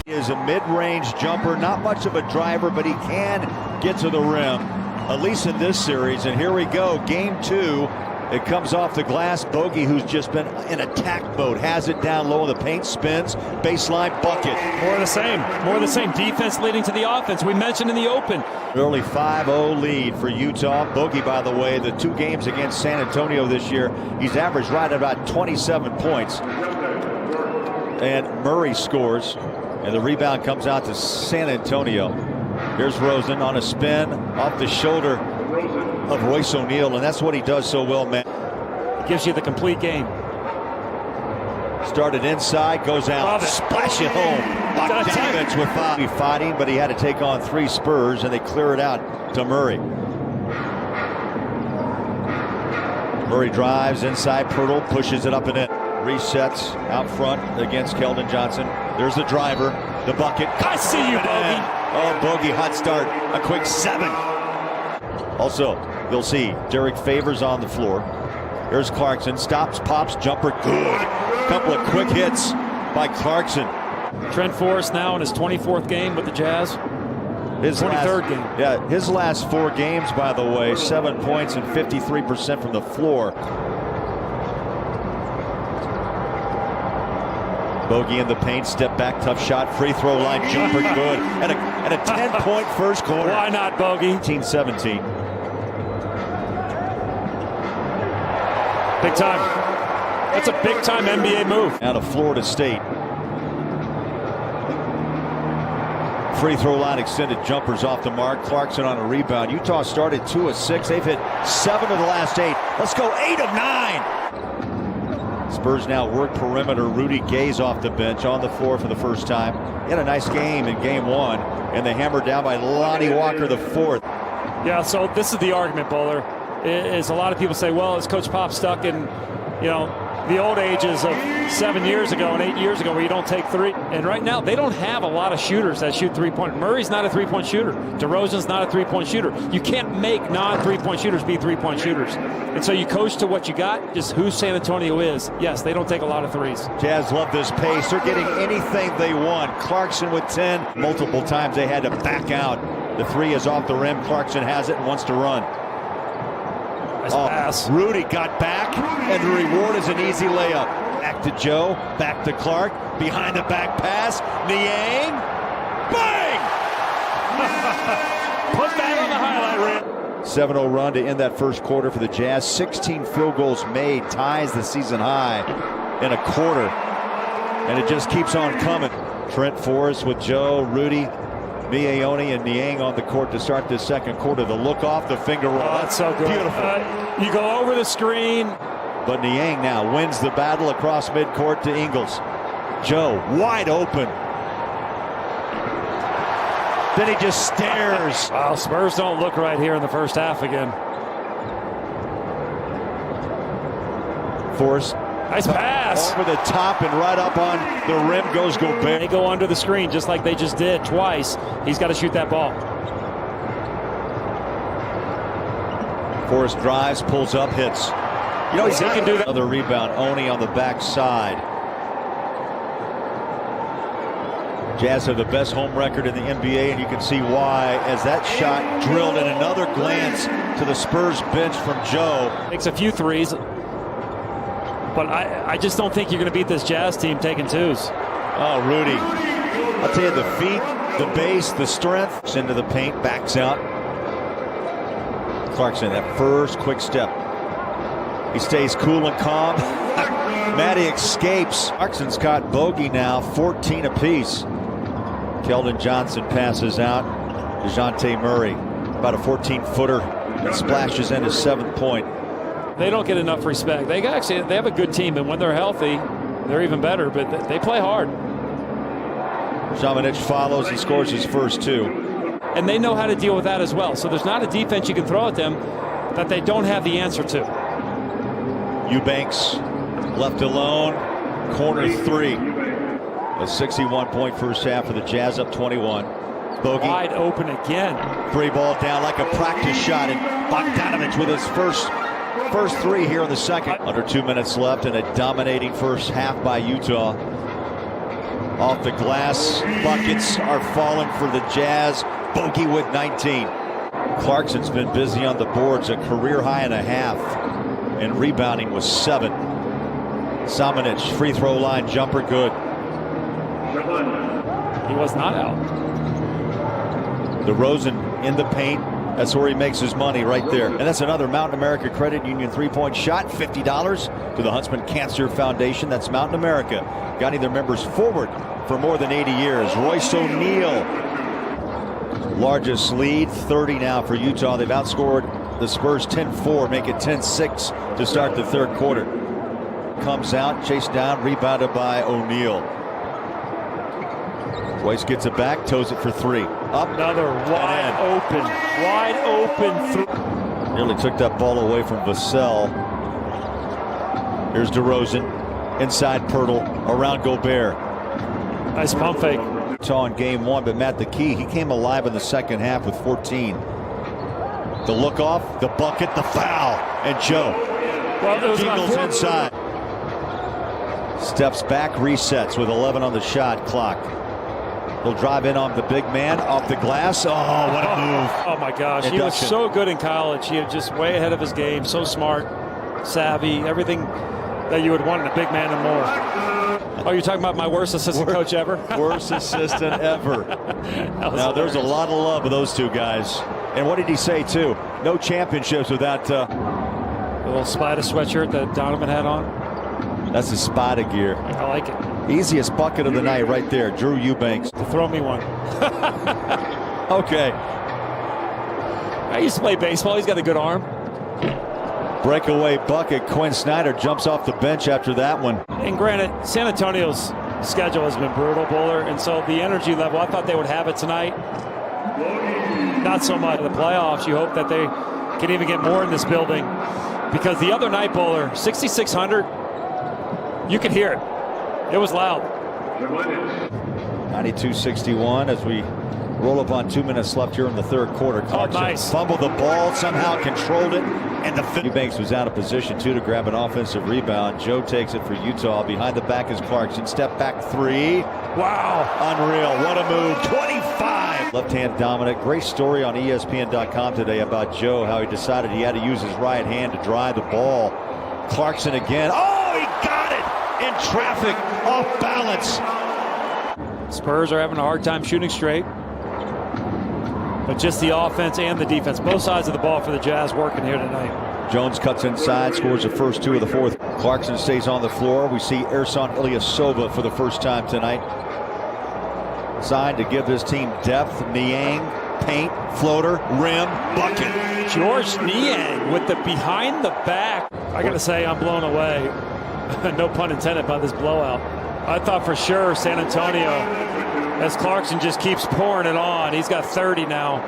He is a mid-range jumper, not much of a driver, but he can get to the rim, at least in this series. And here we go, game 2. It comes off the glass. Bogey, who's just been in attack mode, has it down low in the paint, spins, baseline bucket. More of the same. More of the same. Defense leading to the offense. We mentioned in the open. Early 5-0 lead for Utah. Bogey, by the way, the 2 games against San Antonio this year, he's averaged right at about 27 points. And Murray scores, and the rebound comes out to San Antonio. Here's Rosen on a spin off the shoulder of Royce O'Neal, and that's what he does so well, man. Gives you the complete game. Started inside, goes out, splash it home. Bogdanovich with fighting, but he had to take on 3 Spurs, and they clear it out to Murray. Murray drives inside, Pirtle pushes it up and in. Resets out front against Keldon Johnson. There's the driver, the bucket. I see you, Bogey. Oh, Bogey, hot start, a quick 7. Also, you'll see Derek Favors on the floor. Here's Clarkson, stops, pops, jumper, good. Couple of quick hits by Clarkson. Trent Forrest now in his 24th game with the Jazz. His 23rd game. Yeah, his last 4 games, by the way, 7 points and 53% from the floor. Bogey in the paint, step back, tough shot, free throw line, jumper, good. And a 10-point first quarter. Why not, Bogey? 18-17. Big time. That's a big time NBA move. Out of Florida State. Free throw line extended jumpers off the mark. Clarkson on a rebound. Utah started 2 of 6. They've hit 7 of the last 8. Let's go 8 of 9. Spurs now work perimeter. Rudy Gay's off the bench on the floor for the first time. He had a nice game in game 1, and they hammered down by Lonnie Walker the 4th. Yeah, so this is the argument, Bowler. Is a lot of people say, well, is Coach Pop stuck in, the old ages of 7 years ago and 8 years ago where you don't take 3? And right now, they don't have a lot of shooters that shoot 3-point. Murray's not a 3-point shooter. DeRozan's not a 3-point shooter. You can't make non-3-point shooters be 3-point shooters. And so you coach to what you got, just who San Antonio is. Yes, they don't take a lot of 3s. Jazz love this pace. They're getting anything they want. Clarkson with 10. Multiple times they had to back out. The 3 is off the rim. Clarkson has it and wants to run. Nice pass. Rudy got back, and the reward is an easy layup. Back to Joe, back to Clark, behind the back pass, Niang, bang! Put that on the highlight reel. 7-0 run to end that first quarter for the Jazz. 16 field goals made, ties the season high in a quarter, and it just keeps on coming. Trent Forrest with Joe, Rudy, Miaoni and Niang on the court to start this second quarter. The look off, the finger roll. Oh, that's so good. Beautiful. You go over the screen. But Niang now wins the battle across midcourt to Ingles. Joe wide open. Then he just stares. Wow, Spurs don't look right here in the first half again. Force. Nice pass. Over the top and right up on the rim goes Gobert. They go under the screen just like they just did twice. He's got to shoot that ball. Forrest drives, pulls up, hits. He can do that. Another rebound, Oni on the backside. Jazz have the best home record in the NBA, and you can see why as that shot drilled in another glance to the Spurs bench from Joe. Makes a few 3s. But I just don't think you're going to beat this Jazz team taking 2s. Oh, Rudy. I'll tell you, the feet, the base, the strength. Into the paint, backs out. Clarkson, that first quick step. He stays cool and calm. Matty escapes. Clarkson's caught Bogey now, 14 apiece. Keldon Johnson passes out. DeJounte Murray, about a 14-footer, and splashes in his 7th point. They don't get enough respect. They have a good team, and when they're healthy, they're even better, but they play hard. Šamanić follows and scores his first 2. And they know how to deal with that as well. So there's not a defense you can throw at them that they don't have the answer to. Eubanks left alone, corner 3. A 61-point first half for the Jazz, up 21. Bogey. Wide open again. 3 ball down like a practice shot, and Bogdanovich with his first 3 here in the second. Under 2 minutes left, and a dominating first half by Utah. Off the glass, buckets are falling for the Jazz. Bogey with 19. Clarkson's been busy on the boards, a career high and a half. And rebounding was 7. Samanic, free throw line jumper, good. He was not out. DeRozan in the paint. That's where he makes his money right there. And that's another Mountain America Credit Union three-point shot. $50 to the Huntsman Cancer Foundation. That's Mountain America, guiding their members forward for more than 80 years. Royce O'Neal, largest lead, 30 now for Utah. They've outscored the Spurs 10-4, make it 10-6 to start the third quarter. Comes out, chased down, rebounded by O'Neal. Royce gets it back, toes it for 3. Up. Another wide open three. Nearly took that ball away from Vassell. Here's DeRozan, inside Pirtle, around Gobert. Nice pump fake. Utah in game 1, but Matt, the key, he came alive in the second half with 14. The look off, the bucket, the foul, and Joe jingles inside. Steps back, resets with 11 on the shot clock. He'll drive in on the big man, off the glass. Oh, what a move. Oh my gosh, he was so good in college. He was just way ahead of his game, so smart, savvy, everything that you would want in a big man and more. Oh, you're talking about my worst assistant coach ever? Worst assistant ever. Now, there's a lot of love with those two guys. And what did he say, too? No championships without a little Spider sweatshirt that Donovan had on. That's the Spider gear. I like it. Easiest bucket of the night right there. Drew Eubanks. Throw me one. Okay. I used to play baseball. He's got a good arm. Breakaway bucket. Quinn Snyder jumps off the bench after that one. And granted, San Antonio's schedule has been brutal, Bowler, and so the energy level, I thought they would have it tonight. Not so much. The playoffs, you hope that they can even get more in this building, because the other night, Bowler, 6,600, you could hear it. It was loud. 92-61 as we roll up on 2 minutes left here in the third quarter. Clarkson fumbled the ball, somehow controlled it, and the Eubanks was out of position too to grab an offensive rebound. Joe takes it for Utah. Behind the back is Clarkson. Step back 3. Wow, unreal. What a move. 25. Left-hand dominant. Great story on ESPN.com today about Joe, how he decided he had to use his right hand to drive the ball. Clarkson again. Oh, he got it in traffic, off balance. Spurs are having a hard time shooting straight, but just the offense and the defense, both sides of the ball for the Jazz working here tonight. Jones cuts inside, scores the first 2 of the fourth. Clarkson stays on the floor. We see Ersan Ilyasova for the first time tonight. Signed to give this team depth. Niang, paint, floater, rim, bucket. George Niang with the behind the back. I gotta say, I'm blown away. No pun intended by this blowout. I thought for sure San Antonio, as Clarkson just keeps pouring it on. He's got 30 now.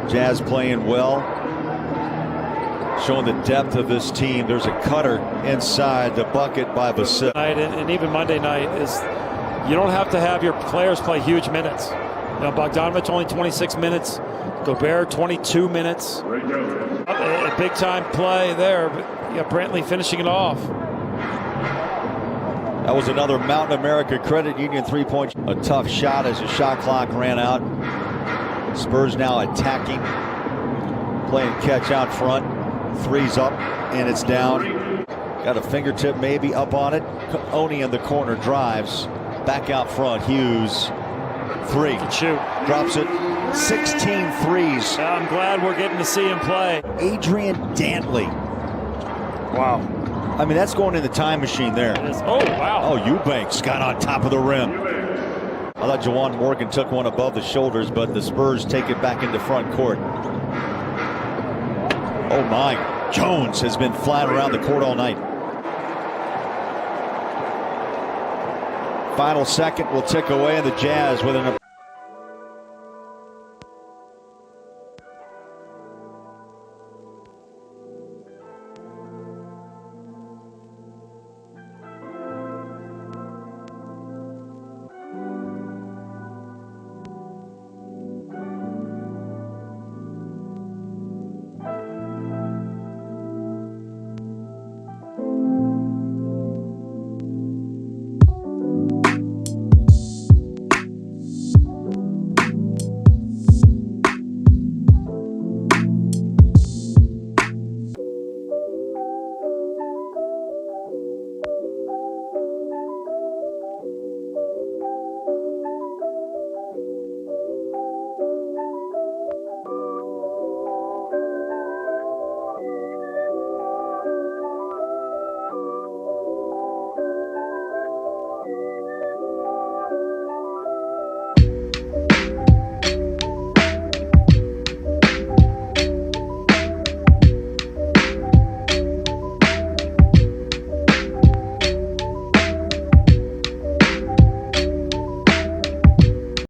Jazz playing well, showing the depth of this team. There's a cutter inside the bucket by Vassell. And even Monday night is, you don't have to have your players play huge minutes. You know, Bogdanovich only 26 minutes. Gobert 22 minutes. A big time play there, but you got Brantley finishing it off. That was another Mountain America Credit Union three-point. A tough shot as the shot clock ran out. Spurs now attacking, playing catch out front. 3's up and it's down. Got a fingertip maybe up on it. Oni in the corner drives. Back out front, Hughes. 3. Can shoot. Drops it. 16 threes. I'm glad we're getting to see him play. Adrian Dantley. Wow. I mean, that's going in the time machine there. Oh, wow. Oh, Eubanks got on top of the rim. I thought Juwan Morgan took one above the shoulders, but the Spurs take it back into front court. Oh, my. Jones has been flat around the court all night. Final second will tick away, and the Jazz with an